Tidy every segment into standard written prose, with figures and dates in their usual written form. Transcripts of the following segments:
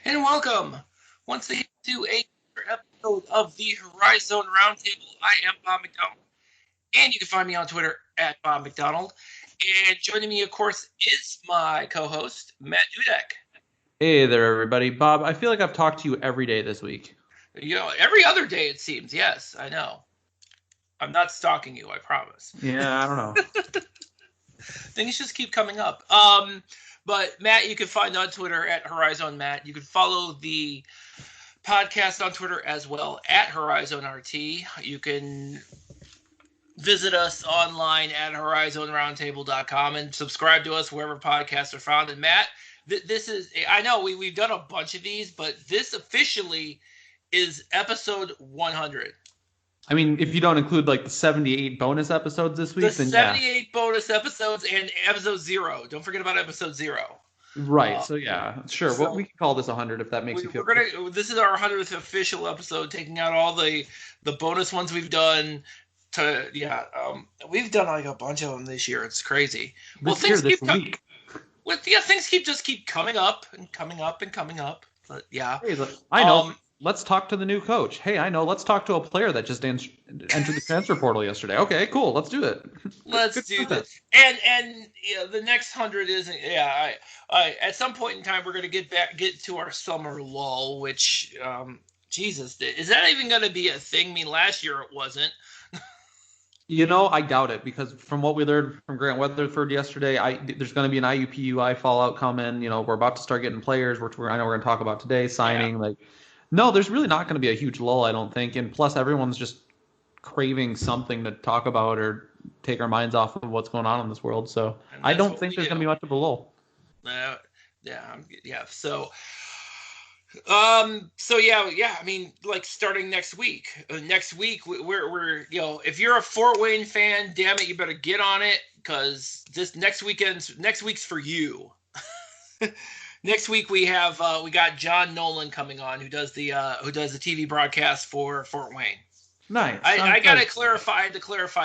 and welcome once again to another episode of the HoriZone Roundtable. I am Bob McDonald, and you can find me on Twitter at Bob McDonald. And joining me, of course, is my co-host, Matt Dudek. Hey there, everybody. Bob, I feel like I've talked to you every day this week. You know, every other day it seems. Yes, I know. I'm not stalking you, I promise. Yeah, I don't know. Things just keep coming up. But Matt, you can find on Twitter at HoriZone Matt. You can follow the podcast on Twitter as well at HoriZone RT. You can visit us online at HoriZoneRoundtable.com and subscribe to us wherever podcasts are found. And Matt, this is, I know we've done a bunch of these, but this officially is episode 100. I mean, if you don't include like the 78 bonus episodes this week, then 78 bonus episodes and episode 0. Don't forget about episode 0. Right. So yeah, sure. So, well, we can call this 100 if that makes you feel good. This is our 100th official episode, taking out all the bonus ones we've done. We've done like a bunch of them this year. It's crazy. Things keep coming up and coming up and coming up. But yeah, hey, look, I know. Let's talk to the new coach. Hey, I know. Let's talk to a player that just entered the transfer portal yesterday. Okay, cool. Let's do it. Let's do this. And the next 100 isn't. Yeah, I at some point in time we're gonna get to our summer lull, which Jesus, is that even gonna be a thing? I mean, last year it wasn't. You know, I doubt it, because from what we learned from Grant Weatherford yesterday, there's going to be an IUPUI fallout coming. You know, we're about to start getting players, which I know we're going to talk about today, signing. Yeah. No, there's really not going to be a huge lull, I don't think. And plus, everyone's just craving something to talk about or take our minds off of what's going on in this world. So I don't think there's going to be much of a lull. So. I mean, like starting next week. Next week, we're if you're a Fort Wayne fan, damn it, you better get on it, because this next week's for you. Next week we got John Nolan coming on, who does the TV broadcast for Fort Wayne. Nice. I gotta clarify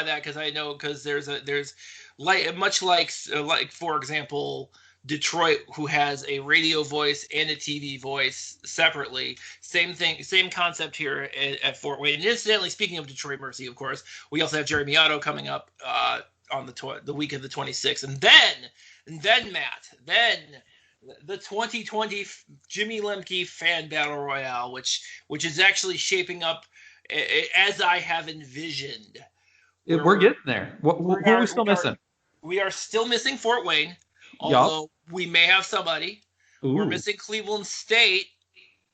that, because there's much like for example, Detroit, who has a radio voice and a TV voice separately. Same thing, same concept here at Fort Wayne. And incidentally, speaking of Detroit Mercy, of course, we also have Jeremy Otto coming up on the week of the 26th. And then Matt, the 2020 Jimmy Lemke Fan Battle Royale, which is actually shaping up as I have envisioned. We're getting there. Who are we still missing? We are still missing Fort Wayne. Although we may have somebody. Ooh. We're missing Cleveland State.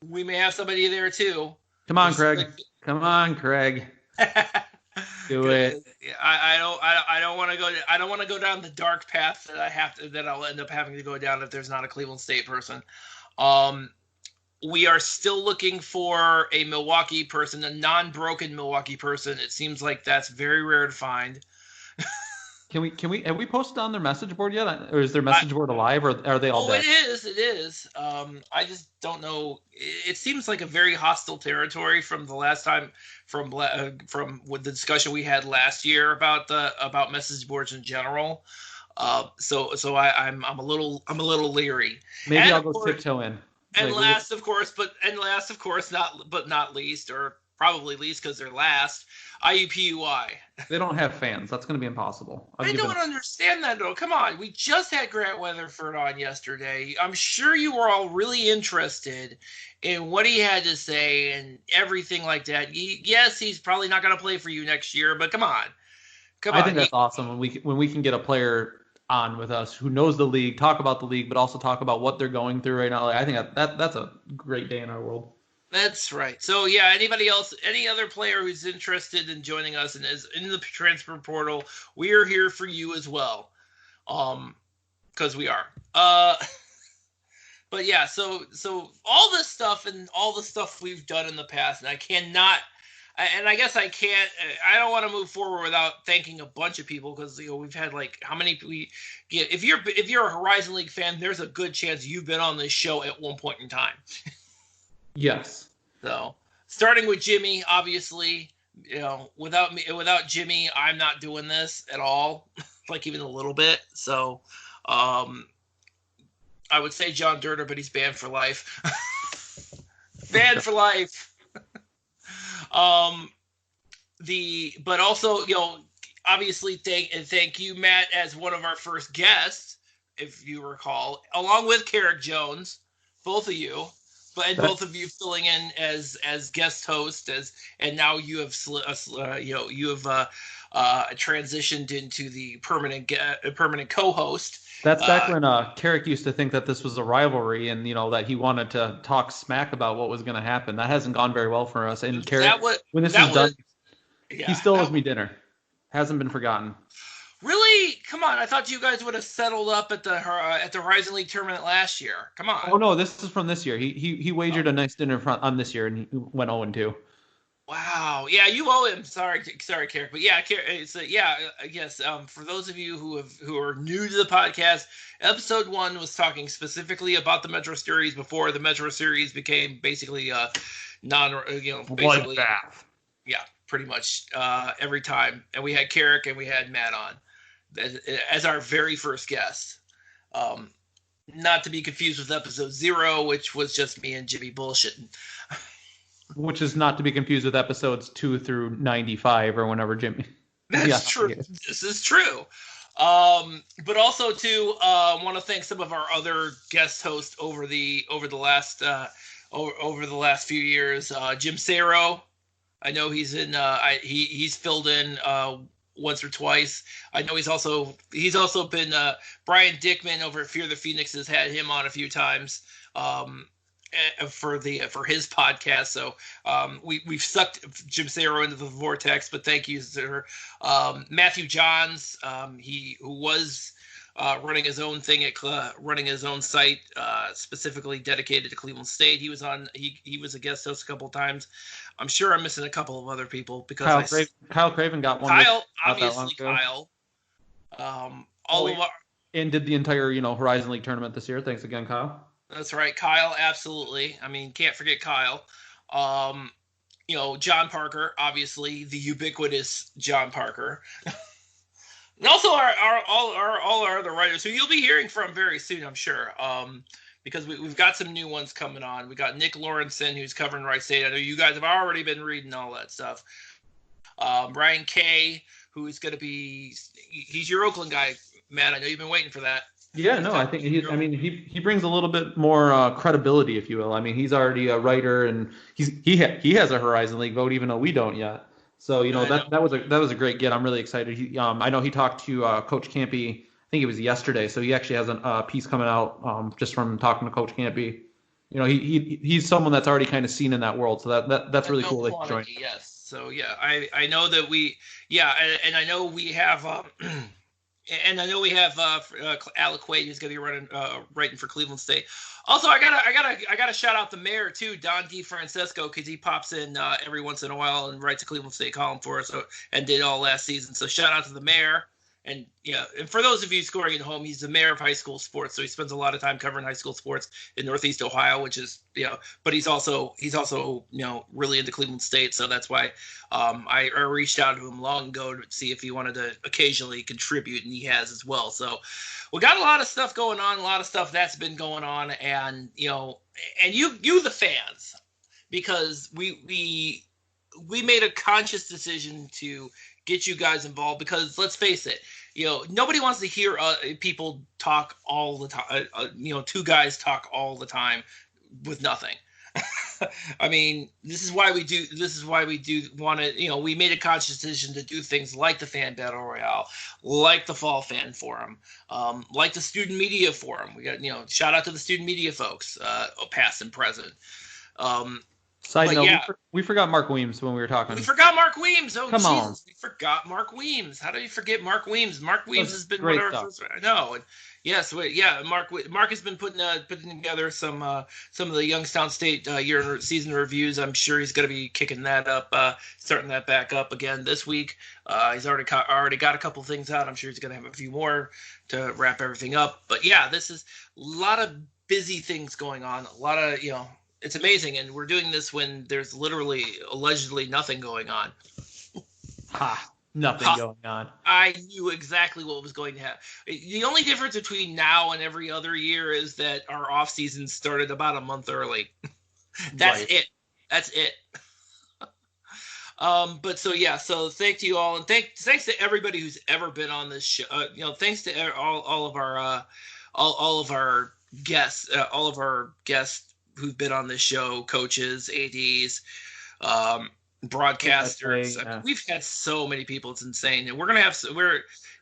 We may have somebody there too. Come on, Craig. Come on, Craig. Do it. I don't want to go. I don't want to go down the dark path that I'll end up having to go down if there's not a Cleveland State person. We are still looking for a Milwaukee person, a non-broken Milwaukee person. It seems like that's very rare to find. Can we have we posted on their message board yet, or is their message board alive, or are they all dead? It is. I just don't know. It seems like a very hostile territory from the last time, from with the discussion we had last year about message boards in general. So I'm a little leery. Maybe I'll go tiptoe in. And last, of course, not least, or probably least because they're last, IUPUI. They don't have fans. That's going to be impossible. I don't understand that, though. Come on. We just had Grant Weatherford on yesterday. I'm sure you were all really interested in what he had to say and everything like that. Yes, he's probably not going to play for you next year, but come on. I think that's awesome when we can get a player on with us who knows the league, talk about the league, but also talk about what they're going through right now. I think that's a great day in our world. That's right. So yeah, anybody else, any other player who's interested in joining us and is in the transfer portal, we are here for you as well. Because we are. But yeah, so all this stuff and all the stuff we've done in the past, and I guess I can't. I don't want to move forward without thanking a bunch of people, because we've had how many we get. If you're a Horizon League fan, there's a good chance you've been on this show at one point in time. Yes. So starting with Jimmy, obviously, without Jimmy, I'm not doing this at all, like even a little bit. So, I would say John Durter, but he's banned for life. Banned for life. But also, obviously thank you, Matt, as one of our first guests, if you recall, along with Carrick Jones, both of you, both of you filling in as guest host, and now you have transitioned into the permanent co-host. That's back when Carrick used to think that this was a rivalry, and that he wanted to talk smack about what was going to happen. That hasn't gone very well for us. And Carrick, when this is done, he still owes me dinner. Hasn't been forgotten. Really? Come on! I thought you guys would have settled up at the HoriZone League tournament last year. Come on! Oh no, this is from this year. He wagered a nice dinner on this year, and he went 0-2. Wow. Yeah, you owe him. Sorry, Carrick. But yeah, yes. For those of you who are new to the podcast, episode 1 was talking specifically about the Metro Series before the Metro Series became basically basically bath. Yeah, pretty much every time. And we had Carrick and we had Matt on as our very first guest. Not to be confused with episode 0, which was just me and Jimmy bullshitting. Which is not to be confused with episodes 2 through 95 or whenever Jimmy. That's true. This is true. But also too, want to thank some of our other guest hosts over the last few years. Jim Saro, I know he's in. He's filled in once or twice. I know he's also been. Brian Dickman over at Fear the Phoenix has had him on a few times. For his podcast, so we've sucked Jim Saro into the vortex, but thank you, sir. Matthew Johns, who was running his own thing running his own site specifically dedicated to Cleveland State. He was on. He was a guest host a couple of times. I'm sure I'm missing a couple of other people because Kyle Craven got one. Kyle. And did the entire HoriZone League tournament this year. Thanks again, Kyle. That's right, Kyle. Absolutely. I mean, can't forget Kyle. John Parker, obviously the ubiquitous John Parker, and also all our other writers who you'll be hearing from very soon, I'm sure. Because we've got some new ones coming on. We got Nick Lawrenson, who's covering Wright State. I know you guys have already been reading all that stuff. Brian Kay, who's going to be he's your Oakland guy, Matt. I know you've been waiting for that. Yeah, no, I think he brings a little bit more credibility, if you will. I mean, he's already a writer, and he has a HoriZone League vote, even though we don't yet. So that was a great get. I'm really excited. I know he talked to Coach Campy. I think it was yesterday. So he actually has a piece coming out just from talking to Coach Campy. He's someone that's already kind of seen in that world. So that's really cool that he joined. Yes. So yeah, I know that and I know we have. And I know we have Alec Quaid, who's going to be writing for Cleveland State. Also, I gotta shout out the mayor too, Don DeFrancesco, because he pops in every once in a while and writes a Cleveland State column for us, and did all last season. So shout out to the mayor. And and for those of you scoring at home, he's the mayor of high school sports, so he spends a lot of time covering high school sports in Northeast Ohio, which is but he's also really into Cleveland State, so that's why I reached out to him long ago to see if he wanted to occasionally contribute, and he has as well. So we got a lot of stuff going on, a lot of stuff that's been going on, and and you the fans, because we made a conscious decision to get you guys involved, because let's face it, nobody wants to hear people talk all the time. Two guys talk all the time with nothing. I mean, this is why we do want to, we made a conscious decision to do things like the Fan Battle Royale, like the Fall Fan Forum, like the Student Media Forum. We got, shout out to the student media folks, past and present. Side note, we forgot Mark Weems when we were talking. We forgot Mark Weems. Oh, come on. We forgot Mark Weems. How do you forget Mark Weems? Mark Weems has been one of our first. I know. And yes, Mark has been putting together some of the Youngstown State season reviews. I'm sure he's going to be kicking that up, starting that back up again this week. He's already got a couple things out. I'm sure he's going to have a few more to wrap everything up. But yeah, this is a lot of busy things going on. A lot of It's amazing, and we're doing this when there's allegedly nothing going on. Nothing going on. I knew exactly what was going to happen. The only difference between now and every other year is that our off season started about a month early. That's Right. it. That's it. But so yeah, so thank you all, and thanks to everybody who's ever been on this show. Thanks to all of our all of our guests, all of our guests who've been on this show, coaches, ads, um, broadcasters. I mean, Yeah. we've had so many people; it's insane. And we're gonna have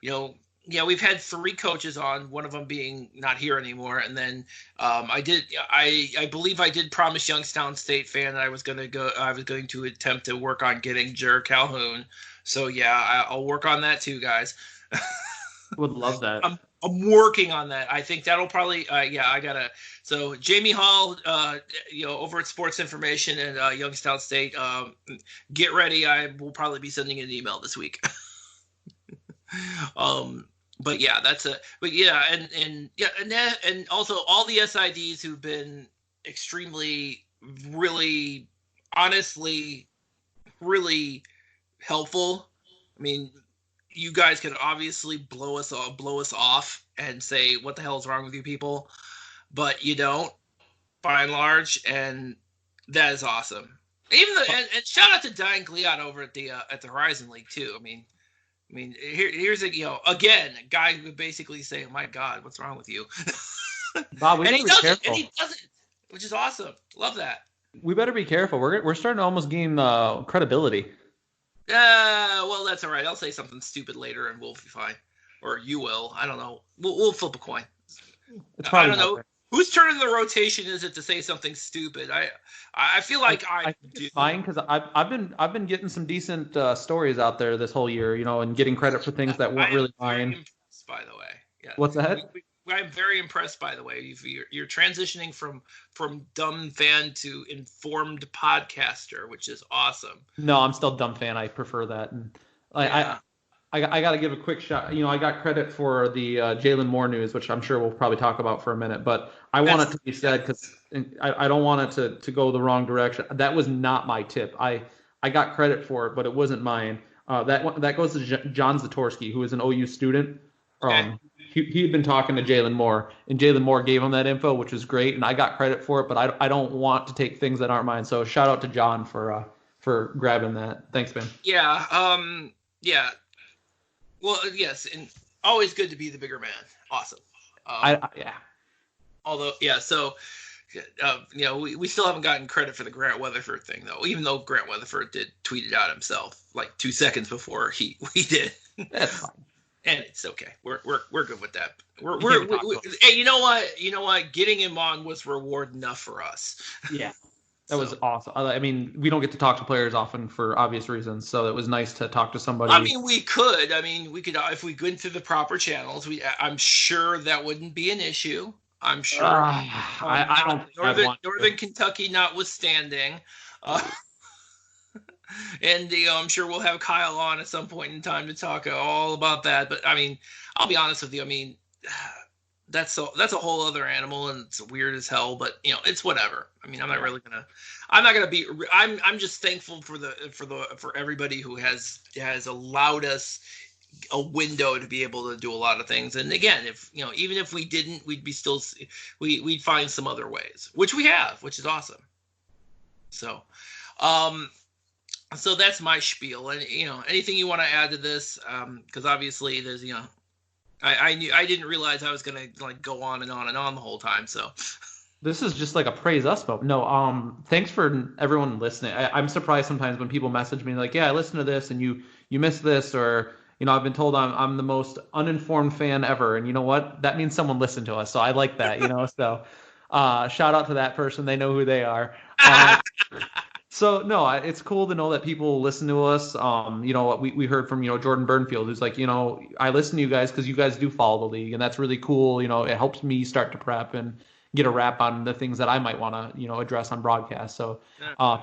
you know, yeah, we've had 3 coaches on. One of them being not here anymore, and then I believe I did promise Youngstown State fan that I was going to attempt to work on getting Jer Calhoun. So yeah, I'll work on that too, guys. Would love that. I'm working on that. I think that'll probably yeah, I gotta. So Jamie Hall, over at Sports Information and Youngstown State, get ready. I will probably be sending an email this week. But yeah, and also all the SIDs who've been extremely, really, honestly, really helpful. I mean, you guys can obviously blow us off and say what the hell is wrong with you people, but you don't, by and large, and that is awesome. And shout out to Diane Gliad over at the HoriZone League too. I mean, here's again, a guy who would basically say, "My God, what's wrong with you?" Bob, we and better be careful. And he does it, which is awesome. Love that. We better be careful. We're starting to almost gain credibility. Well, that's all right. I'll say something stupid later, and we'll be fine. Or you will. I don't know. We'll flip a coin. I don't know. Whose turn in the rotation is it to say something stupid? I feel like I do. It's fine because I've been getting some decent stories out there this whole year, and getting credit for things that weren't really mine. By the way, yeah. What's that? I'm very impressed. By the way, you're transitioning from dumb fan to informed podcaster, which is awesome. No, I'm still dumb fan. I prefer that. And I got to give a quick shot. I got credit for the Jalen Moore news, which I'm sure we'll probably talk about for a minute. But I want it to be said because I don't want it to go the wrong direction. That was not my tip. I got credit for it, but it wasn't mine. That goes to John Zatorsky, who is an OU student. Okay. He had been talking to Jalen Moore, and Jalen Moore gave him that info, which is great, and I got credit for it. But I don't want to take things that aren't mine. So shout out to John for grabbing that. Thanks, man. Yeah. Yeah. Well, yes, and always good to be the bigger man. Awesome. Yeah. Although, yeah, so, we still haven't gotten credit for the Grant Weatherford thing, though, even though Grant Weatherford did tweet it out himself like 2 seconds before we did. That's fine. And it's okay. We're good with that. Hey, you know what? Getting him on was reward enough for us. Yeah. That was awesome. I mean, we don't get to talk to players often for obvious reasons, so it was nice to talk to somebody. I mean, we could if we went through the proper channels. I'm sure that wouldn't be an issue. I'm sure. I don't. Northern Kentucky, notwithstanding, and I'm sure we'll have Kyle on at some point in time to talk all about that. But I mean, I'll be honest with you. I mean, that's a whole other animal, and it's weird as hell. But it's whatever. I mean, I'm just thankful for everybody who has allowed us a window to be able to do a lot of things. And again, even if we didn't, we'd find some other ways, which we have, which is awesome. So, so that's my spiel. And anything you want to add to this? Because obviously there's I didn't realize I was gonna go on and on and on the whole time. So this is just like a praise us moment. No, thanks for everyone listening. I'm surprised sometimes when people message me like, yeah, I listened to this and you missed this, or I've been told I'm the most uninformed fan ever, and you know what? That means someone listened to us, so I like that. So shout out to that person. They know who they are. So no, it's cool to know that people listen to us. We heard from Jordan Burnfield, who's like, I listen to you guys because you guys do follow the league, and that's really cool. It helps me start to prep and get a wrap on the things that I might want to address on broadcast. So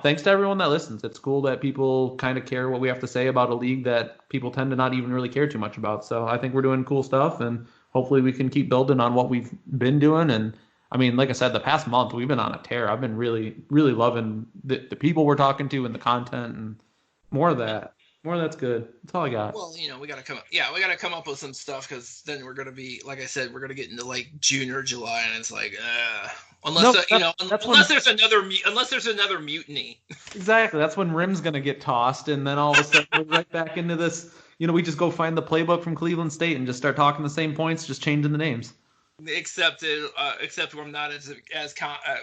thanks to everyone that listens. It's cool that people kind of care what we have to say about a league that people tend to not even really care too much about. So I think we're doing cool stuff, and hopefully we can keep building on what we've been doing. And I mean, like I said, the past month we've been on a tear. I've been really, really loving the people we're talking to and the content and more of that. More that's good. That's all I got. Well, we got to come up with some stuff because then we're gonna be, like I said, we're gonna get into like June or July, and it's like, unless Nope, that's unless when there's another mutiny. exactly. That's when Rim's gonna get tossed, and then all of a sudden we're right back into this. We just go find the playbook from Cleveland State and just start talking the same points, just changing the names. Except I'm not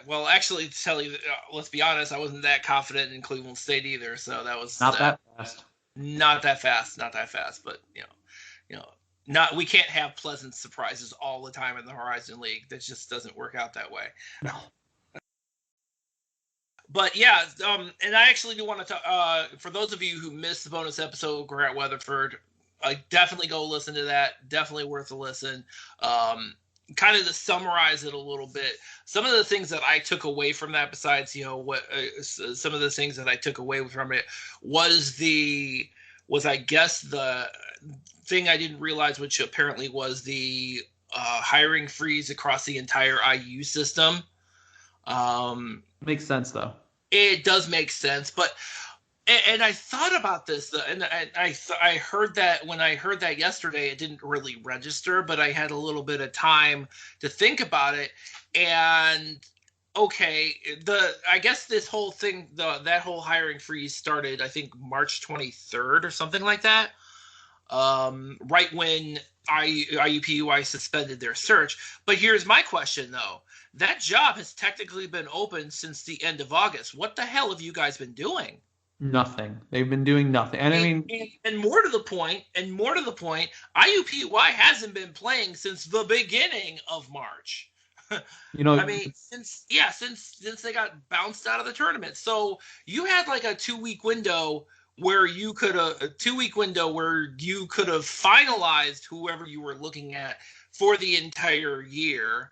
well. Actually, to tell you, let's be honest, I wasn't that confident in Cleveland State either. So that was Not that fast. not that fast, not that fast. But you know, not we can't have pleasant surprises all the time in the HoriZone League. That just doesn't work out that way. No. But yeah, and I actually do want to talk. For those of you who missed the bonus episode of Grant Weatherford, definitely go listen to that. Definitely worth a listen. Kind of to summarize it a little bit, some of the things that I took away from that, besides some of the things that I took away from it was I guess the thing I didn't realize, which apparently was the hiring freeze across the entire IU system. Makes sense though. It does make sense, but and I thought about this, and I heard that when I heard that yesterday, it didn't really register, but I had a little bit of time to think about it, and okay, I guess this whole thing, that whole hiring freeze started, I think March 23rd or something like that, right when IUPUI suspended their search. But here's my question though: that job has technically been open since the end of August. What the hell have you guys been doing? Nothing. They've been doing nothing. And I mean, and more to the point, IUPUI hasn't been playing since the beginning of March. I mean, since they got bounced out of the tournament. So you had like a 2-week window where you could have finalized whoever you were looking at for the entire year.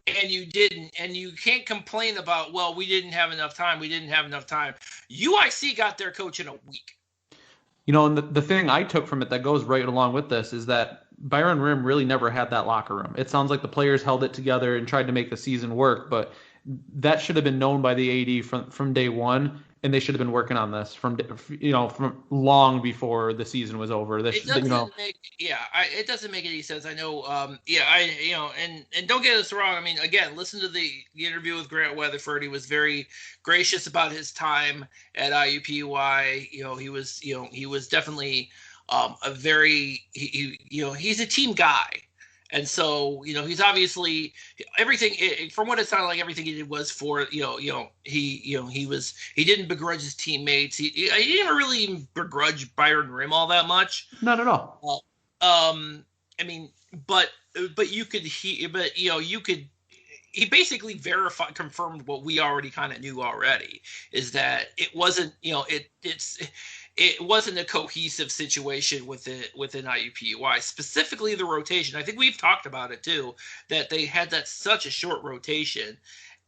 And you didn't, and you can't complain about, well, we didn't have enough time. UIC got their coach in a week. And the thing I took from it that goes right along with this is that Byron Rim really never had that locker room. It sounds like the players held it together and tried to make the season work, but that should have been known by the AD from day one, and they should have been working on this from long before the season was over. It doesn't make any sense. I know. And don't get us wrong. I mean, again, listen to the interview with Grant Weatherford. He was very gracious about his time at IUPUI. He was definitely he's a team guy. And so, he's obviously from what it sounded like, everything he did was for, he didn't begrudge his teammates. He didn't really begrudge Byron Rim all that much. Not at all. I mean, but he basically confirmed what we already kind of knew already, is that it wasn't, it wasn't a cohesive situation within IUPUI, specifically the rotation. I think we've talked about it too, that they had such a short rotation,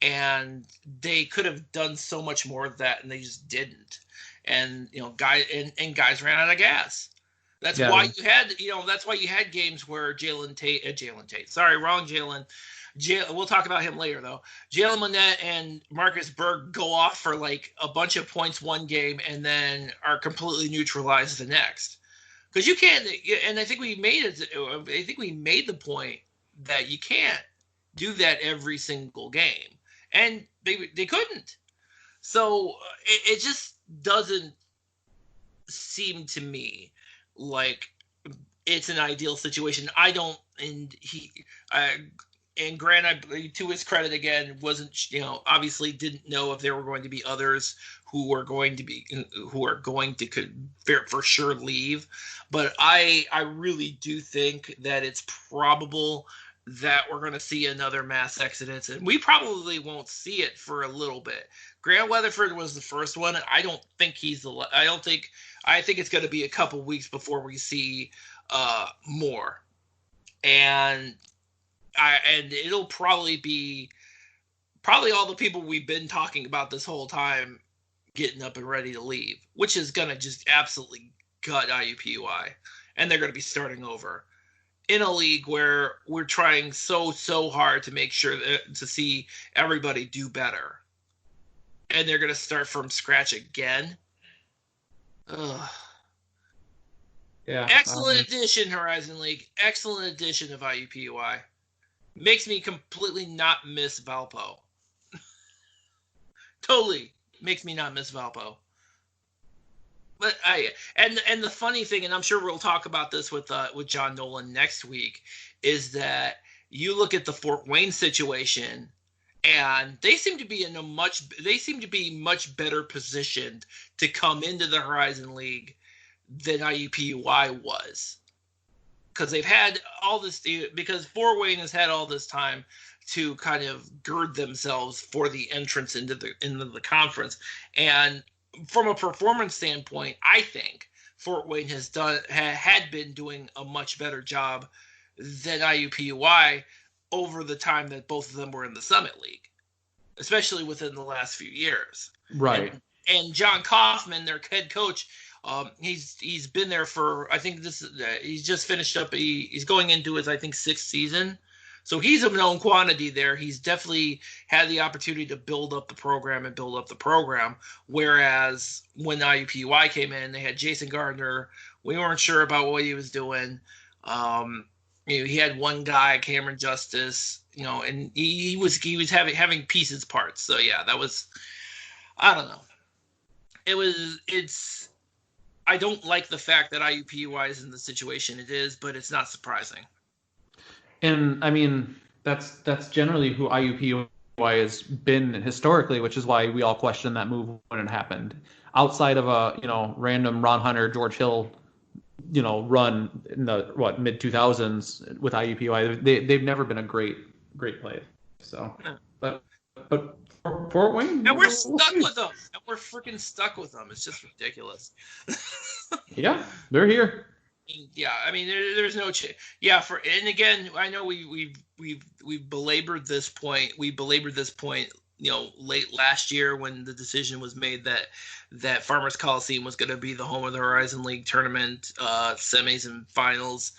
and they could have done so much more of that, and they just didn't. And guys ran out of gas. That's why you had games where Jalen Tate. Sorry, wrong Jalen. We'll talk about him later, though. Jalen Monette and Marcus Berg go off for like a bunch of points one game and then are completely neutralized the next. Because you can't, and I think we made the point that you can't do that every single game, and they couldn't. So it just doesn't seem to me like it's an ideal situation. And Grant, to his credit again, wasn't, obviously didn't know if there were going to be others who are going to could for sure leave. But I really do think that it's probable that we're going to see another mass exodus, and we probably won't see it for a little bit. Grant Weatherford was the first one. I don't think I think it's going to be a couple weeks before we see more. And it'll probably be all the people we've been talking about this whole time getting up and ready to leave, which is going to just absolutely gut IUPUI. And they're going to be starting over in a league where we're trying so hard to make sure to see everybody do better. And they're going to start from scratch again. Ugh. Yeah. Excellent addition, Horizon League. Excellent addition of IUPUI. Makes me completely not miss Valpo. Totally makes me not miss Valpo. But and the funny thing, and I'm sure we'll talk about this with John Nolan next week, is that you look at the Fort Wayne situation, and they seem to be much better positioned to come into the Horizon League than IUPUI was, because they've had all this, because Fort Wayne has had all this time to kind of gird themselves for the entrance into the conference. And from a performance standpoint, I think Fort Wayne had been doing a much better job than IUPUI over the time that both of them were in the Summit League, especially within the last few years. Right. And John Kaufman, their head coach, he's been there for, I think he's just finished up. He's going into his, I think, 6th season. So he's a known quantity there. He's definitely had the opportunity to build up the program. Whereas when IUPUI came in, they had Jason Gardner. We weren't sure about what he was doing. He had one guy, Cameron Justice, and he was having pieces parts. So yeah, that was, I don't know. I don't like the fact that IUPUI is in the situation it is, but it's not surprising. And I mean, that's generally who IUPUI has been historically, which is why we all questioned that move when it happened. Outside of a random Ron Hunter, George Hill, run in the mid 2000s with IUPUI, they've never been a great place. So, but Fort Wayne, and we're stuck with them. And we're freaking stuck with them. It's just ridiculous. Yeah, they're here. Yeah, I mean, there's no yeah. And again, I know we've belabored this point. We belabored this point, late last year when the decision was made that Farmers Coliseum was going to be the home of the Horizon League tournament, semis and finals.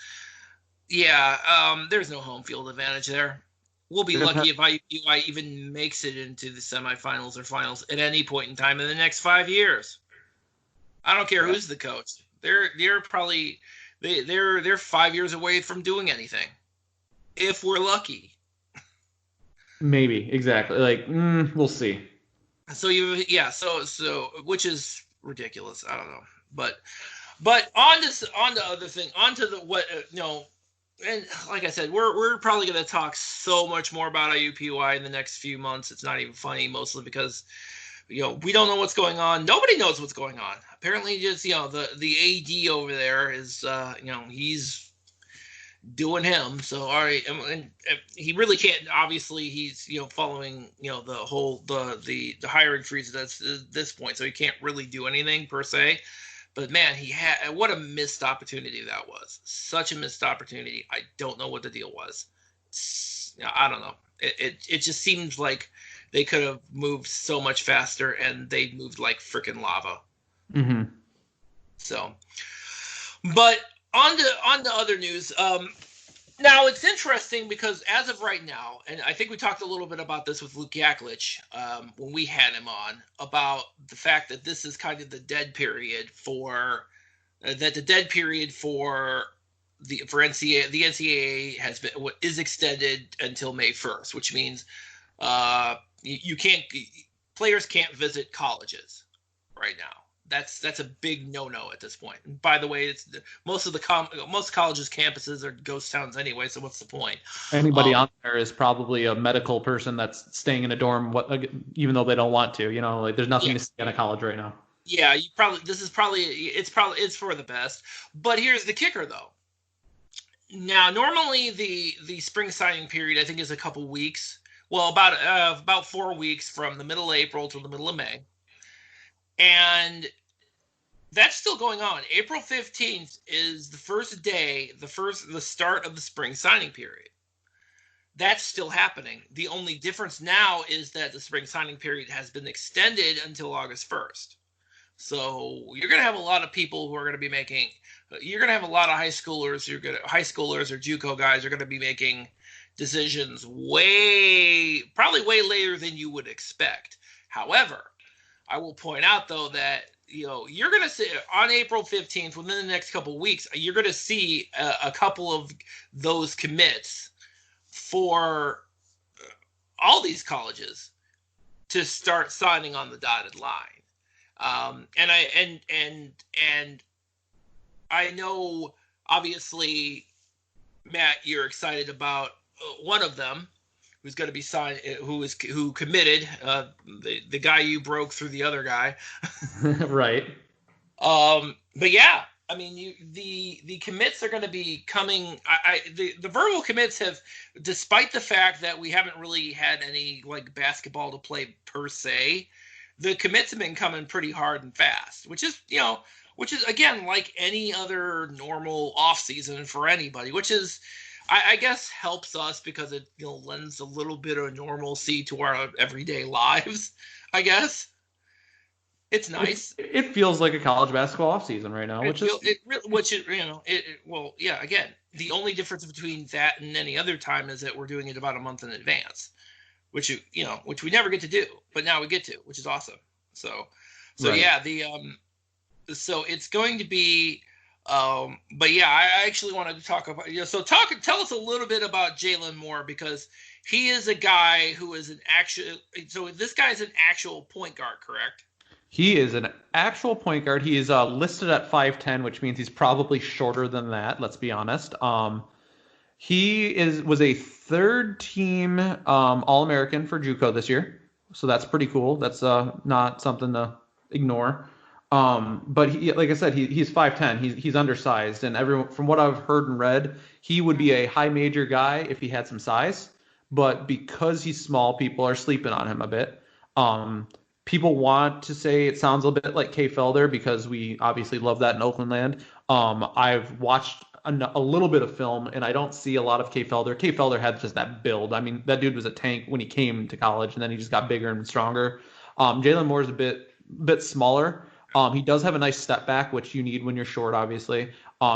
Yeah, there's no home field advantage there. We'll be lucky if IUPUI even makes it into the semifinals or finals at any point in time in the next 5 years. I don't care who's the coach. They're probably they're 5 years away from doing anything, if we're lucky. Maybe, exactly. Like, we'll see. So so which is ridiculous. I don't know, but on to other thing, on to the what and like I said, we're probably going to talk so much more about IUPUI in the next few months. It's not even funny, mostly because we don't know what's going on. Nobody knows what's going on. Apparently, just the AD over there is he's doing him. So all right, and he really can't. Obviously, he's following the whole the hiring freeze at this point, so he can't really do anything per se. But man, what a missed opportunity that was. Such a missed opportunity. I don't know what the deal was. I don't know. It just seems like they could have moved so much faster, and they moved like freaking lava. Mm-hmm. So, but on to other news. Now it's interesting because as of right now, and I think we talked a little bit about this with Luke Yaklich when we had him on, about the fact that this is kind of the dead period for NCAA, the NCAA is extended until May 1st, which means players can't visit colleges right now. That's a big no-no at this point. And by the way, most colleges' campuses are ghost towns anyway. So what's the point? Anybody on there is probably a medical person that's staying in a dorm, even though they don't want to. Like there's nothing to see in a college right now. Yeah, it's for the best. But here's the kicker, though. Now, normally the spring signing period, I think, is a couple weeks. Well, about 4 weeks from the middle of April to the middle of May. And that's still going on. April 15th is the first day, the start of the spring signing period. That's still happening. The only difference now is that the spring signing period has been extended until August 1st. So you're going to have a lot of people who are going to be making. You're going to have a lot of high schoolers. High schoolers or JUCO guys are going to be making decisions probably way later than you would expect. However, I will point out, though, that you're going to see on April 15th, within the next couple of weeks, you're going to see a couple of those commits for all these colleges to start signing on the dotted line. And I know, obviously, Matt, you're excited about one of them who's going to be signed, who committed, the guy you broke through the other guy. Right. But yeah, I mean, the commits are going to be coming. The verbal commits have, despite the fact that we haven't really had any like basketball to play per se, the commits have been coming pretty hard and fast, which is again like any other normal off season for anybody, which is, I guess, helps us because it lends a little bit of normalcy to our everyday lives. I guess it's nice. It feels like a college basketball off season right now, well, yeah. Again, the only difference between that and any other time is that we're doing it about a month in advance, which we never get to do, but now we get to, which is awesome. So right. Yeah, so it's going to be. But yeah, I actually wanted to talk about, tell us a little bit about Jalen Moore, because he is a guy who is this guy is an actual point guard, correct? He is an actual point guard. He is listed at 5'10", which means he's probably shorter than that. Let's be honest. He was a third team All-American for JUCO this year, so that's pretty cool. That's not something to ignore. But he, like I said, he's 5'10". He's undersized, and everyone, from what I've heard and read, he would be a high major guy if he had some size. But because he's small, people are sleeping on him a bit. People want to say it sounds a bit like Kay Felder because we obviously love that in Oakland land. I've watched a little bit of film, and I don't see a lot of Kay Felder. Kay Felder had just that build. I mean, that dude was a tank when he came to college, and then he just got bigger and stronger. Jalen Moore is a bit smaller. He does have a nice step back, which you need when you're short, obviously.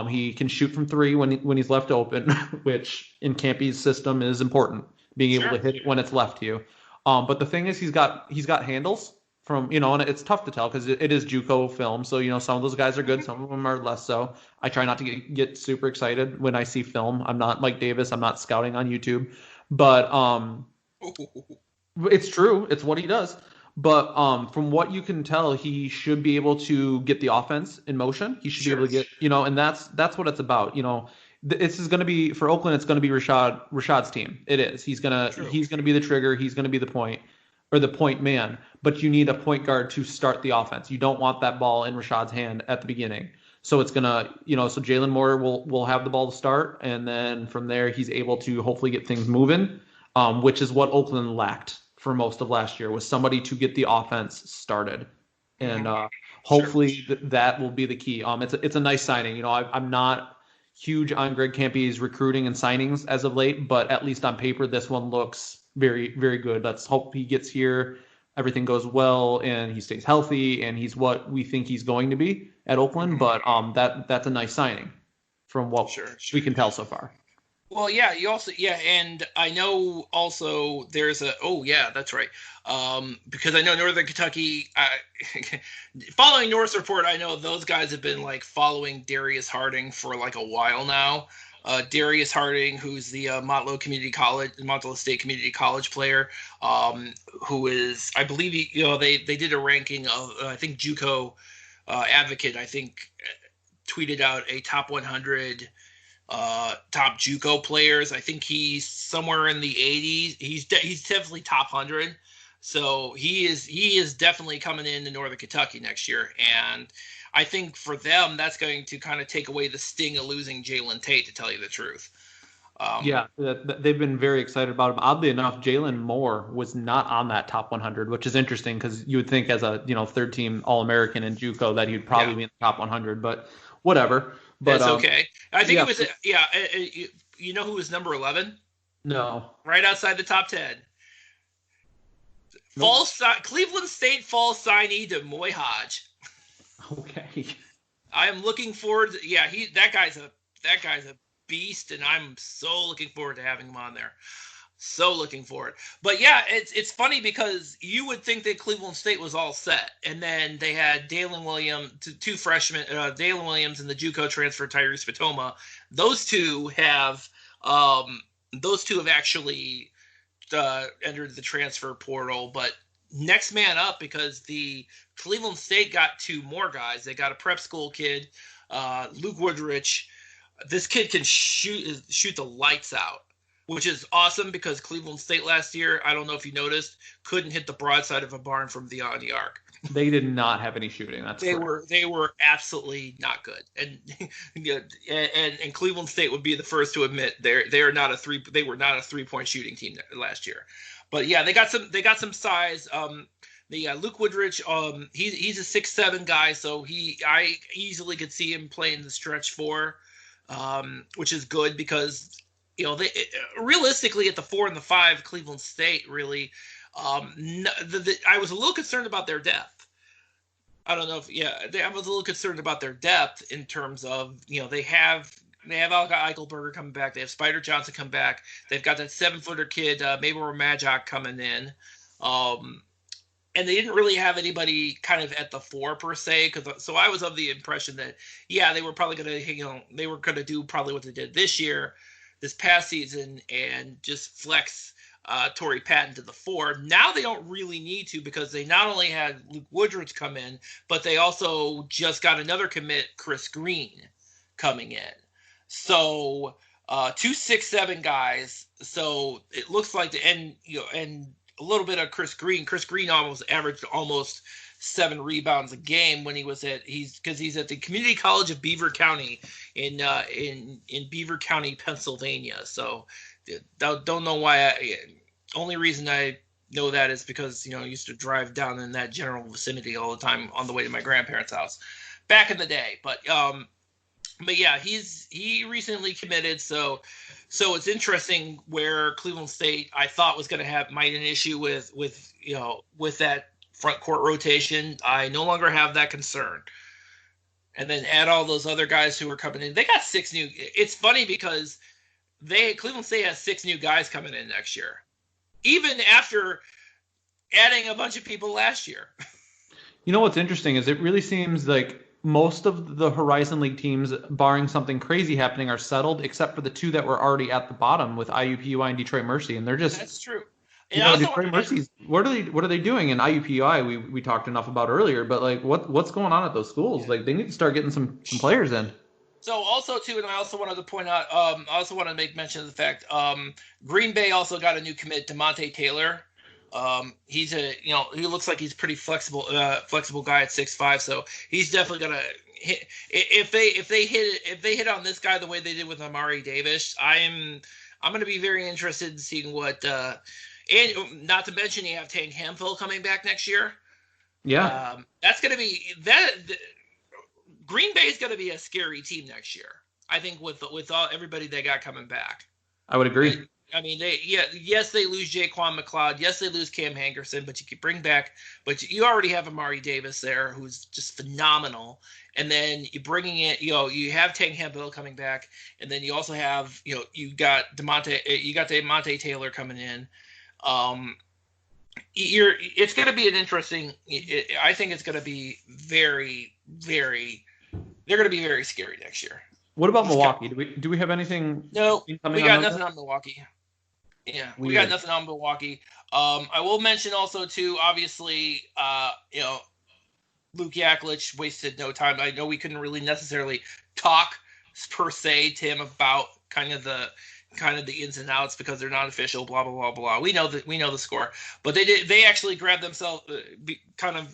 He can shoot from three when he's left open, which in Campy's system is important, being able to hit it when it's left to you. But the thing is, he's got handles from, and it's tough to tell because it is JUCO film. So, some of those guys are good. Some of them are less so. I try not to get super excited when I see film. I'm not Mike Davis. I'm not scouting on YouTube. But it's true. It's what he does. But from what you can tell, he should be able to get the offense in motion. He should be able to get, and that's what it's about. This is going to be, for Oakland, it's going to be Rashad's team. It is. He's going to be the trigger. He's going to be the point, or the point man. But you need a point guard to start the offense. You don't want that ball in Rashad's hand at the beginning. So it's going to, so Jalen Moore will have the ball to start. And then from there, he's able to hopefully get things moving, which is what Oakland lacked for most of last year, was somebody to get the offense started. And hopefully that will be the key. It's a nice signing. I'm not huge on Greg Campy's recruiting and signings as of late, but at least on paper, this one looks very, very good. Let's hope he gets here, everything goes well, and he stays healthy, and he's what we think he's going to be at Oakland. But that's a nice signing from what we can tell so far. Well, yeah, and I know also there's that's right. Because I know Northern Kentucky, following North's report, I know those guys have been like following Darius Harding for like a while now. Darius Harding, who's the Motlow State Community College player, who is, I believe, they did a ranking of, I think JUCO Advocate, I think, tweeted out a top 100 top JUCO players. I think he's somewhere in the 80s. He's definitely top 100. So he is definitely coming into Northern Kentucky next year, and I think for them that's going to kind of take away the sting of losing Jalen Tate, to tell you the truth. They've been very excited about him. Oddly enough, Jalen Moore was not on that top 100, which is interesting because you would think as a third team All-American in JUCO that he'd probably be in the top 100, but whatever. But that's okay. I think it was you know who was number 11? No. Right outside the top 10. Nope. Cleveland State fall signee to Moy Hodge. Okay. I am looking forward to, that guy's a beast, and I'm so looking forward to having him on there. So looking forward. But yeah, it's funny because you would think that Cleveland State was all set, and then they had Dalen Williams, two freshmen, Dalen Williams and the JUCO transfer Tyrese Fatoma. Those two have actually entered the transfer portal, but next man up, because the Cleveland State got two more guys. They got a prep school kid, Luke Woodrich. This kid can shoot the lights out, which is awesome because Cleveland State last year, I don't know if you noticed, couldn't hit the broadside of a barn from beyond the arc. They did not have any shooting. They were absolutely not good, and and Cleveland State would be the first to admit they were not a 3-point shooting team last year. But yeah, they got some size. Luke Woodrich, he's a 6'7" guy, so I easily could see him playing the stretch 4, which is good because realistically at the 4 and the 5, Cleveland State really, I was a little concerned about their depth. I don't know I was a little concerned about their depth in terms of, they have Alka Eichelberger coming back. They have Spider Johnson come back. They've got that 7-footer kid, Mabel Majak, coming in. And they didn't really have anybody kind of at the 4 per se. So I was of the impression that, they were probably going to, they were going to do probably what they did this past season, and just flex Torrey Patton to the 4. Now they don't really need to, because they not only had Luke Woodrich come in, but they also just got another commit, Chris Green, coming in. So 2 6'7" guys. So it looks like and a little bit of Chris Green. Chris Green averaged almost 7 rebounds a game when he's at the Community College of Beaver County in Beaver County, Pennsylvania. So don't know why. Only reason I know that is because I used to drive down in that general vicinity all the time on the way to my grandparents' house back in the day. But yeah, he recently committed, so it's interesting where Cleveland State, I thought, was going to have an issue with that front court rotation. I no longer have that concern. And then add all those other guys who are coming in. They got 6 new. It's funny because Cleveland State has 6 new guys coming in next year, even after adding a bunch of people last year. What's interesting is it really seems like most of the Horizon League teams, barring something crazy happening, are settled, except for the 2 that were already at the bottom with IUPUI and Detroit Mercy, and they're just. That's true. Detroit Mercy's. What are they doing in IUPUI? We talked enough about earlier, but like what's going on at those schools? Like they need to start getting some players in. So also too, and I also wanted to point out, I also want to make mention of the fact, Green Bay also got a new commit, DeMonte Taylor. He's he looks like he's pretty flexible guy at 6'5", so he's definitely gonna hit. If they hit on this guy the way they did with Amari Davis, I'm gonna be very interested in seeing what. And not to mention you have Tank Hamfill coming back next year. Yeah, that's gonna be that. Green Bay is gonna be a scary team next year, I think, with all everybody they got coming back. I would agree. I mean, yes, they lose Jaquan McLeod. Yes, they lose Cam Hankerson, but you can bring back. But you already have Amari Davis there, who's just phenomenal. And then you're bringing in, you have Tank Hamfill coming back, and then you also have, you got DeMonte Taylor coming in. It's going to be an interesting. I think it's going to be very, very. They're going to be very scary next year. What about Milwaukee? Do we have anything? No, we got nothing on Milwaukee. Yeah, we got nothing on Milwaukee. I will mention also too, obviously, Luke Yaklich wasted no time. I know we couldn't really necessarily talk per se to him about kind of the ins and outs because they're not official. Blah blah blah blah. We know the score, but they actually grabbed themselves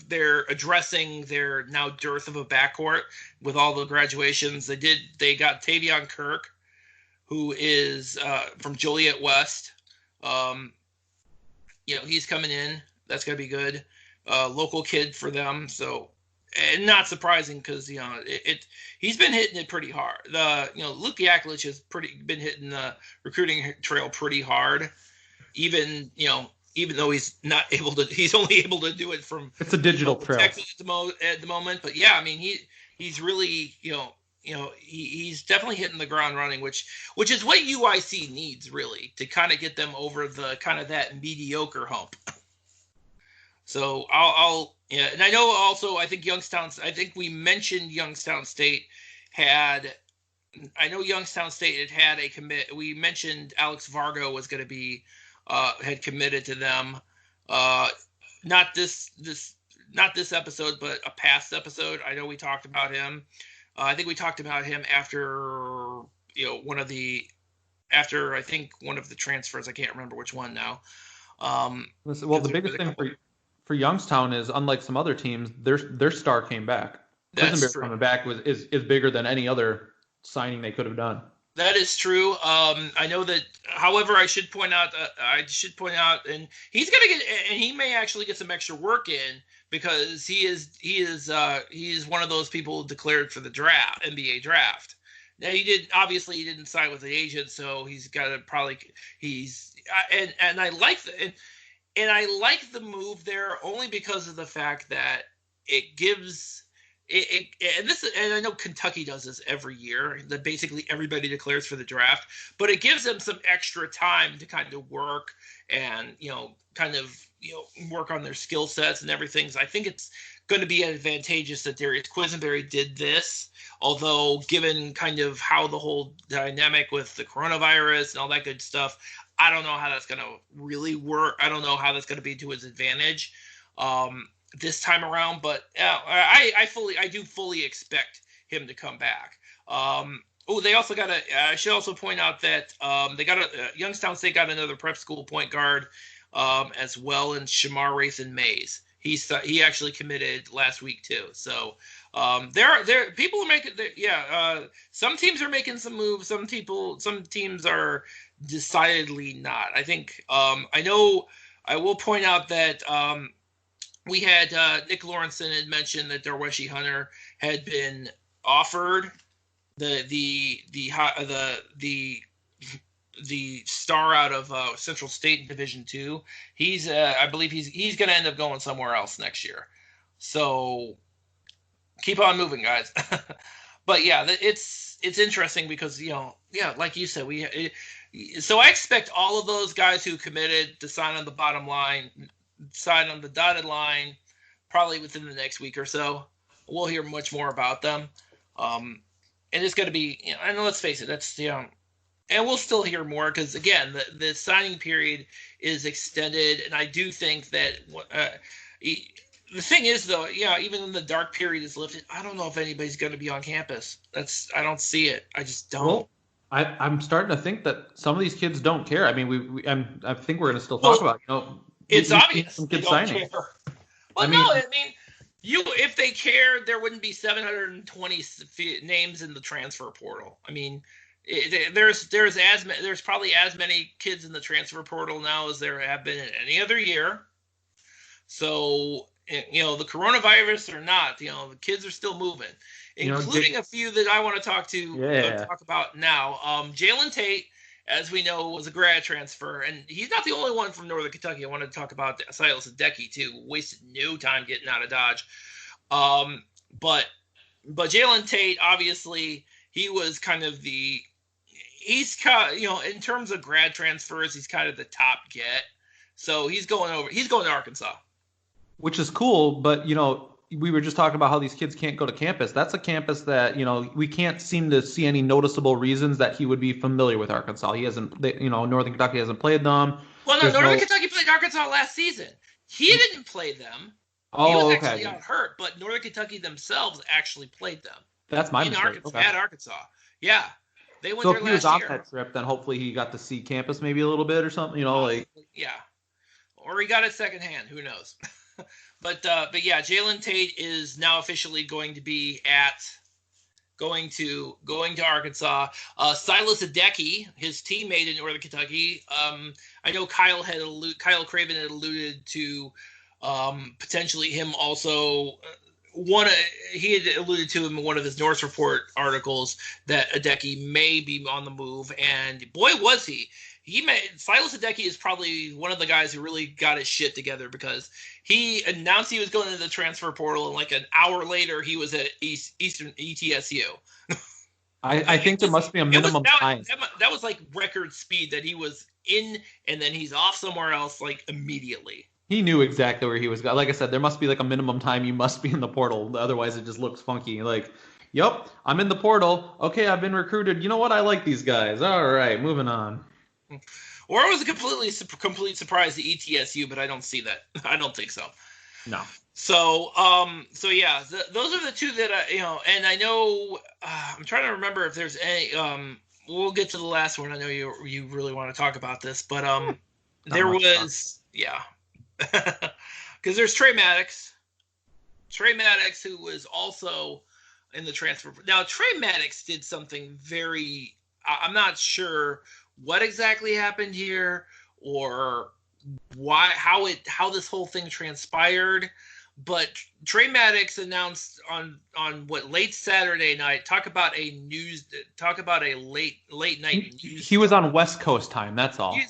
they're addressing their now dearth of a backcourt with all the graduations. They got Tavion Kirk, who is from Joliet West. He's coming in. That's gonna be good. Local kid for them. So, and not surprising because he's been hitting it pretty hard. Luke Yaklich has been hitting the recruiting trail pretty hard. Even though he's only able to do it from. It's a digital trail. Texas at the moment, but yeah, I mean he's really he's definitely hitting the ground running, which is what UIC needs really to kind of get them over the kind of that mediocre hump. So yeah, and I know also I think we mentioned Youngstown State had. I know Youngstown State had a commit. We mentioned Alex Vargo was going to be had committed to them. Not this episode, but a past episode. I know we talked about him. I think we talked about him after one of the transfers. I can't remember which one now. Well, the biggest thing for Youngstown is, unlike some other teams, their star came back. Quisenberry coming back is bigger than any other signing they could have done. That is true. I know that. However, I should point out, and he's gonna get, and he may actually get some extra work in because he is one of those people declared for the NBA draft. Now he didn't sign with the agent, so he's got to and I like the move there only because of the fact that it gives. And I know Kentucky does this every year, that basically everybody declares for the draft, but it gives them some extra time to kind of work and work on their skill sets and everything. So I think it's going to be advantageous that Darius Quisenberry did this, although given kind of how the whole dynamic with the coronavirus and all that good stuff, I don't know how that's going to really work. I don't know how that's going to be to his advantage this time around, but I do fully expect him to come back. They also got I should also point out that they got Youngstown State got another prep school point guard as well in Shamar Rathan Mays. He actually committed last week too. So there people are making some teams are making some moves. Some teams are decidedly not. I think I will point out that we had Nick Lawrenson had mentioned that Darweshi Hunter had been offered the star out of Central State in Division II. He's I believe he's going to end up going somewhere else next year. So keep on moving, guys. But yeah, it's interesting because like you said, so I expect all of those guys who committed to sign on the dotted line probably within the next week or so. We'll hear much more about them. And it's going to be, and let's face it, that's, and we'll still hear more because, again, the signing period is extended. And I do think that the thing is, though, even when the dark period is lifted, I don't know if anybody's going to be on campus. I don't see it. I just don't. Well, I'm starting to think that some of these kids don't care. I mean, I think we're going to still talk about, it's obvious some kids signing. Care. Well, if they cared, there wouldn't be 720 names in the transfer portal. I mean, there's probably as many kids in the transfer portal now as there have been in any other year. So, the coronavirus or not, the kids are still moving, including a few that I want to talk about now. Jalen Tate, as we know, was a grad transfer, and he's not the only one from Northern Kentucky. I wanted to talk about Silas Hideki too. Wasted no time getting out of Dodge. But Jalen Tate, obviously, he was kind of in terms of grad transfers, he's kind of the top get. So he's going to Arkansas. Which is cool, but we were just talking about how these kids can't go to campus. That's a campus that, we can't seem to see any noticeable reasons that he would be familiar with Arkansas. He hasn't, Northern Kentucky hasn't played them. Well, no, Northern Kentucky played Arkansas last season. He didn't play them. He was actually out hurt, but Northern Kentucky themselves actually played them. That's my mistake. At Arkansas. Yeah. They went there last year. So if he was off that trip, then hopefully he got to see campus maybe a little bit or something, Yeah. Or he got it secondhand. Who knows? But yeah, Jalen Tate is now officially going to be going to Arkansas. Silas Hideki, his teammate in Northern Kentucky. I know Kyle Craven had alluded to potentially him also. He had alluded to him in one of his North Report articles that Hideki may be on the move, and boy was he. Silas Hideki is probably one of the guys who really got his shit together because he announced he was going into the transfer portal, and like an hour later, he was at Eastern ETSU. I think there must be a minimum time. That was like record speed that he was in, and then he's off somewhere else like immediately. He knew exactly where he was going. Like I said, there must be like a minimum time you must be in the portal. Otherwise, it just looks funky. Like, yep, I'm in the portal. Okay, I've been recruited. You know what? I like these guys. All right, moving on. Or it was a complete surprise to ETSU, but I don't see that. I don't think so. No. So yeah, those are the two that and I know I'm trying to remember if there's any. We'll get to the last one. I know you really want to talk about this, but there was because there's Trey Maddox, who was also in the transfer. Now Trey Maddox did something very. I'm not sure what exactly happened here or how this whole thing transpired. But Trey Maddox announced on what late Saturday night. Talk about a late night news. He was on West Coast time. That's all. He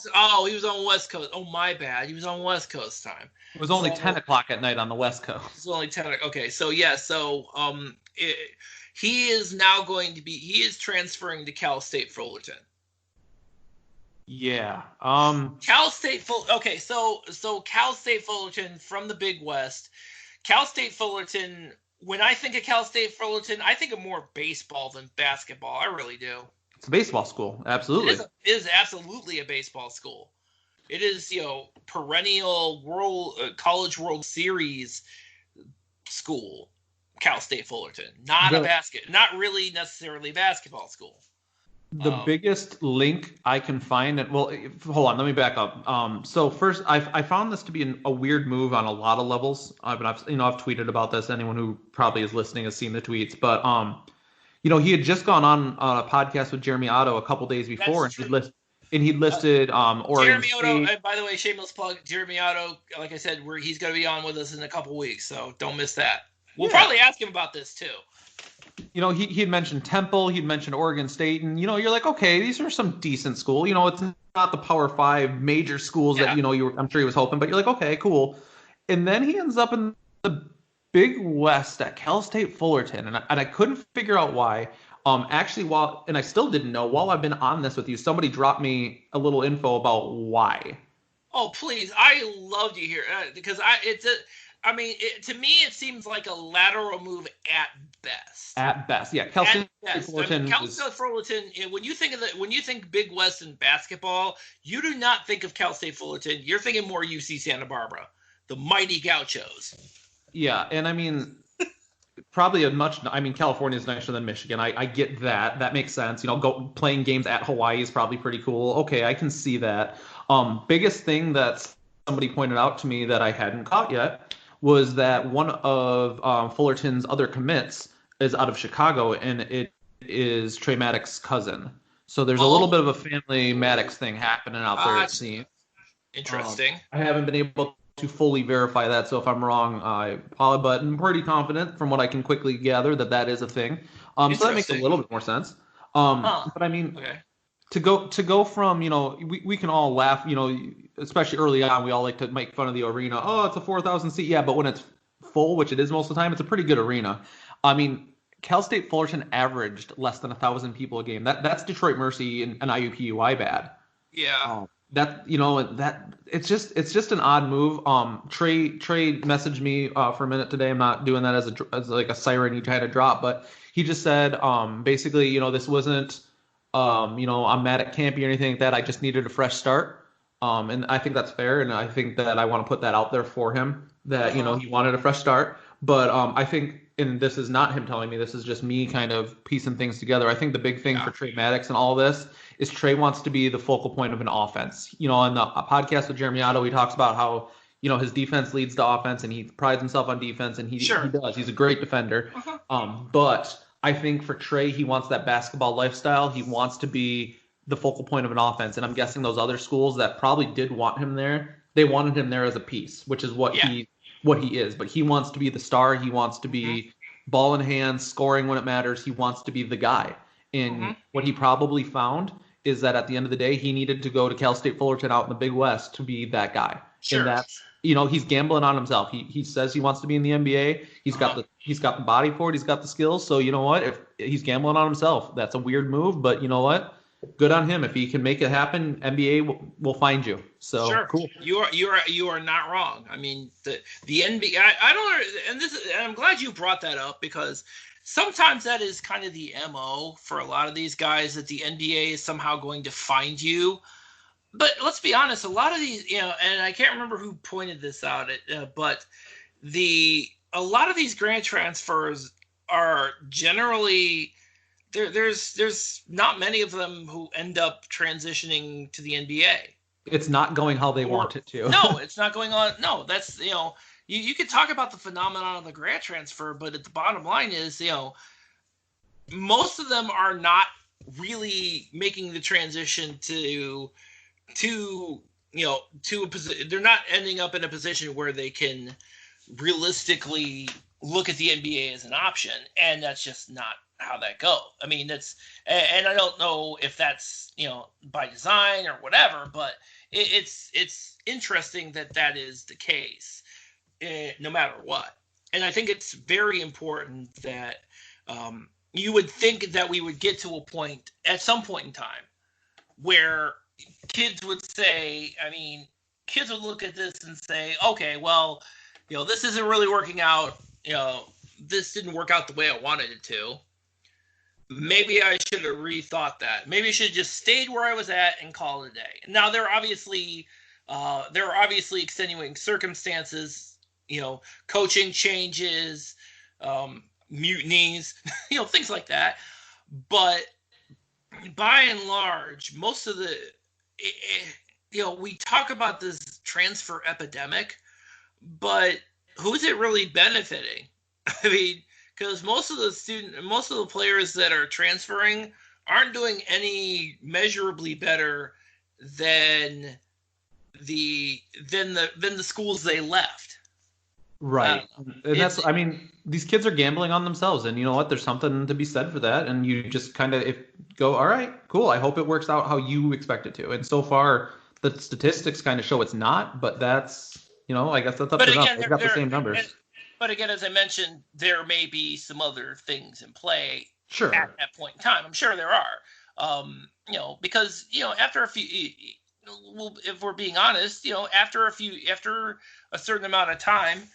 was on West Coast. Oh, my bad. He was on West Coast time. It was only 10 o'clock at night on the West Coast. It was only 10. Okay, so yeah, he is now going to be. He is transferring to Cal State Fullerton. Yeah. Cal State Fullerton. Okay, so Cal State Fullerton from the Big West. Cal State Fullerton, when I think of Cal State Fullerton, I think of more baseball than basketball. I really do. It's a baseball school. Absolutely. It is absolutely a baseball school. It is, perennial College World Series school, Cal State Fullerton. Not really necessarily a basketball school. The biggest link I can find, hold on, let me back up. So first, I found this to be a weird move on a lot of levels. I've tweeted about this. Anyone who probably is listening has seen the tweets, but he had just gone on a podcast with Jeremy Otto a couple days before, and he'd listed Oregon Jeremy Otto. By the way, shameless plug, Jeremy Otto. Like I said, he's going to be on with us in a couple weeks, so don't miss that. We'll probably ask him about this too. He had mentioned Temple, he'd mentioned Oregon State, and you're like, okay, these are some decent schools. It's not the Power 5 major schools that I'm sure he was hoping, but you're like, okay, cool. And then he ends up in the Big West at Cal State Fullerton, and I couldn't figure out why. Actually, I still didn't know. While I've been on this with you, somebody dropped me a little info about why. Oh, please! I love to hear because to me, it seems like a lateral move at best. At best, yeah. Cal State Fullerton. Cal State Fullerton. When you think Big West and basketball, you do not think of Cal State Fullerton. You're thinking more UC Santa Barbara, the mighty Gauchos. Yeah, and California is nicer than Michigan. I get that. That makes sense. Playing games at Hawaii is probably pretty cool. Okay, I can see that. Biggest thing that somebody pointed out to me that I hadn't caught yet was that one of Fullerton's other commits is out of Chicago, and it is Trey Maddox's cousin. So there's a little bit of a family Maddox thing happening out there, it seems. Interesting. I haven't been able to fully verify that, so if I'm wrong, but I'm pretty confident from what I can quickly gather that is a thing. So that makes a little bit more sense. But I mean, okay. to go from, we can all laugh, especially early on, we all like to make fun of the arena. Oh, it's a 4,000 seat. Yeah, but when it's full, which it is most of the time, it's a pretty good arena. I mean, Cal State Fullerton averaged less than 1,000 people a game. That's Detroit Mercy and IUPUI bad. Yeah. It's just an odd move. Trey messaged me for a minute today. I'm not doing that as like a siren you try to drop, but he just said basically, this wasn't I'm mad at Campy or anything like that. I just needed a fresh start. And I think that's fair, and I think that I want to put that out there for him that he wanted a fresh start. But I think, and this is not him telling me, this is just me kind of piecing things together. I think the big thing for Trey Maddox and all this is Trey wants to be the focal point of an offense. On the podcast with Jeremy Otto, he talks about how his defense leads to offense, and he prides himself on defense, and he does. He's a great defender. But I think for Trey, he wants that basketball lifestyle. He wants to be the focal point of an offense, and I'm guessing those other schools that probably did want him there, they wanted him there as a piece, which is what he is. But he wants to be the star. He wants to be ball in hand, scoring when it matters. He wants to be the guy. And what he probably found is that at the end of the day, he needed to go to Cal State Fullerton out in the Big West to be that guy. And Sure. that's, he's gambling on himself. He says he wants to be in the NBA. He's got the body for it. He's got the skills. So you know what? If he's gambling on himself, that's a weird move. But you know what? Good on him. If he can make it happen, NBA will find you. So Sure, cool. you are not wrong. I mean, the NBA. I don't, and I'm glad you brought that up because sometimes that is kind of the MO for a lot of these guys, that the NBA is somehow going to find you. But let's be honest, a lot of these, and I can't remember who pointed this out, but a lot of these grant transfers are generally there's not many of them who end up transitioning to the NBA. It's not going how they want it to. No, it's not going on. No, that's, you could talk about the phenomenon of the grant transfer, but at the bottom line is, most of them are not really making the transition to a position. They're not ending up in a position where they can realistically look at the NBA as an option, and that's just not how that goes. I mean, and I don't know if that's by design or whatever, but it's interesting that is the case, no matter what. And I think it's very important that you would think that we would get to a point at some point in time where kids would say, I mean, kids would look at this and say, okay, well, this isn't really working out. This didn't work out the way I wanted it to. Maybe I should have rethought that. Maybe I should have just stayed where I was at and called it a day. Now, there are obviously extenuating circumstances, coaching changes, mutinies, things like that. But by and large, most of we talk about this transfer epidemic, but who's it really benefiting? I mean, because most of the players that are transferring aren't doing any measurably better than the schools they left. Right. And I mean, these kids are gambling on themselves, and you know what? There's something to be said for that. And you just kind of go, all right, cool. I hope it works out how you expect it to. And so far, the statistics kind of show it's not, but that's, I guess that's up to them. They've got the same numbers. But again, as I mentioned, there may be some other things in play at that point in time. I'm sure there are. Because after a few, if we're being honest, after a certain amount of time,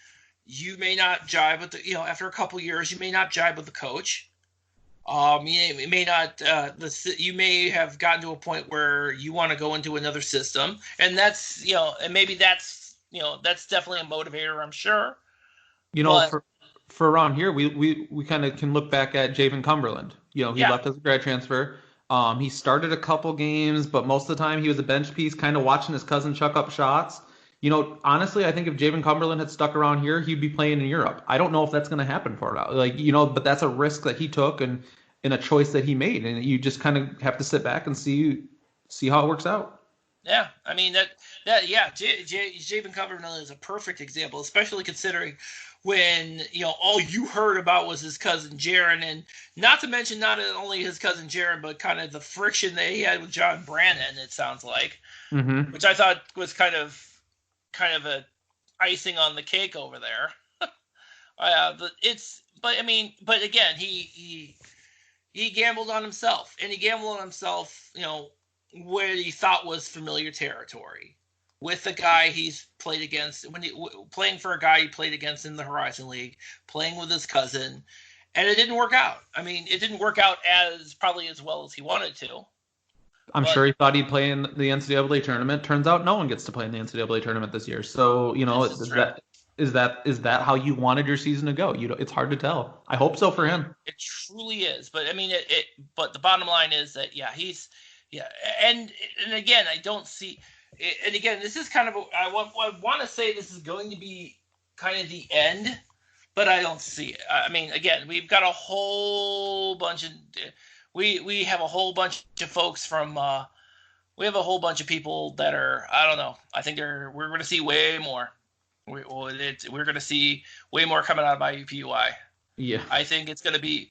you may not jibe with after a couple years, you may not jibe with the coach. You may not. You may have gotten to a point where you want to go into another system, and that's and maybe that's that's definitely a motivator, I'm sure. For around here, we kind of can look back at Javen Cumberland. He left as a grad transfer. He started a couple games, but most of the time he was a bench piece, kind of watching his cousin chuck up shots. Honestly, I think if Javen Cumberland had stuck around here, he'd be playing in Europe. I don't know if that's going to happen for him. But that's a risk that he took and a choice that he made, and you just kind of have to sit back and see how it works out. Yeah, I mean Javen Cumberland is a perfect example, especially considering when all you heard about was his cousin Jaron, and not to mention not only his cousin Jaron, but kind of the friction that he had with John Brannon. It sounds like, which I thought was kind of a icing on the cake over there. But again, he gambled on himself, and he gambled on himself, where he thought was familiar territory, with the guy he's played against, playing for a guy he played against in the HoriZone League, playing with his cousin, and it didn't work out. I mean, it didn't work out probably as well as he wanted to. I'm sure he thought he'd play in the NCAA tournament. Turns out no one gets to play in the NCAA tournament this year. So, is that how you wanted your season to go? It's hard to tell. I hope so for him. It truly is. But I mean, but the bottom line is that, and again, I don't see. And again, this is kind of I want to say this is going to be kind of the end, but I don't see it. I mean, again, we've got a whole bunch of we have a whole bunch of folks from we have a whole bunch of people that are, I don't know. I think we're going to see way more. We're going to see way more coming out of IUPUI. Yeah, I think it's going to be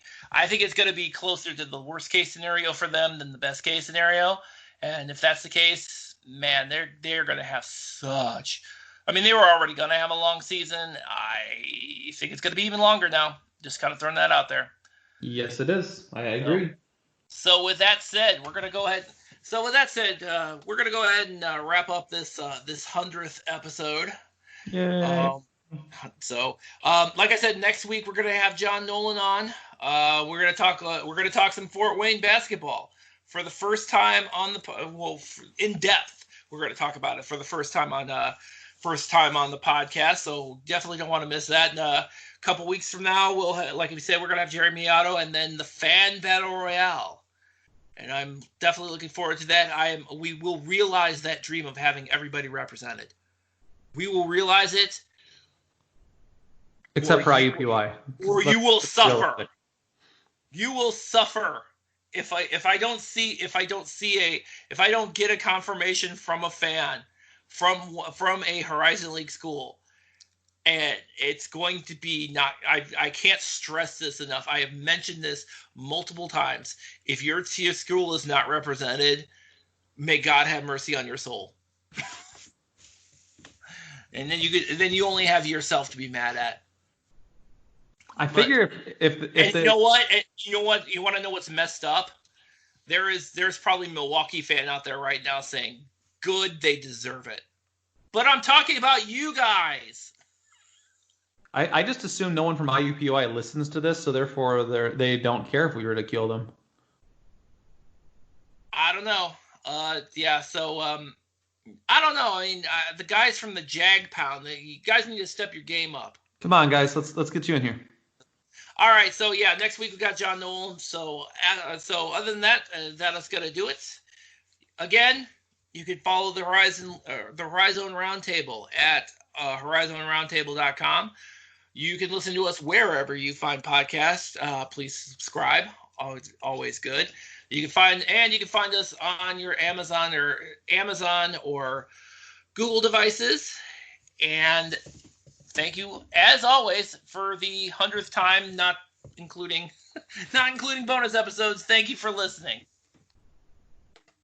closer to the worst case scenario for them than the best case scenario. And if that's the case, man, they're going to have such I mean, they were already going to have a long season. I think it's going to be even longer now. Just kind of throwing that out there. Yes, it is. I agree. So with that said, we're going to go ahead. We're going to go ahead and wrap up this 100th episode. Yay. Like I said, next week we're going to have John Nolan on. We're going to talk some Fort Wayne basketball for the first time on in depth. We're going to talk about it for the first time on the podcast. So definitely don't want to miss that. And a couple weeks from now, like we said, we're going to have Jerry Miato and then the Fan Battle Royale. And I'm definitely looking forward to that. We will realize that dream of having everybody represented. We will realize it. Except for IUPUI. Or you will suffer. You will suffer if I don't get a confirmation from a fan from a Horizon League school. And it's going to be I can't stress this enough. I have mentioned this multiple times. If your school is not represented, may God have mercy on your soul. And then you only have yourself to be mad at. I figure if you know what? You want to know what's messed up? There's probably a Milwaukee fan out there right now saying, "Good, they deserve it." But I'm talking about you guys. I just assume no one from IUPUI listens to this, so therefore they don't care if we were to kill them. I don't know. So I don't know. I mean, the guys from the Jag Pound, you guys need to step your game up. Come on, guys, let's get you in here. All right, so yeah, next week we got John Nolan. So other than that, that's gonna do it. Again, you can follow the HoriZone Roundtable at HoriZoneRoundtable.com. You can listen to us wherever you find podcasts. Please subscribe. Always good. You can find us on your Amazon or Google devices. And thank you, as always, for the 100th time, not including bonus episodes. Thank you for listening.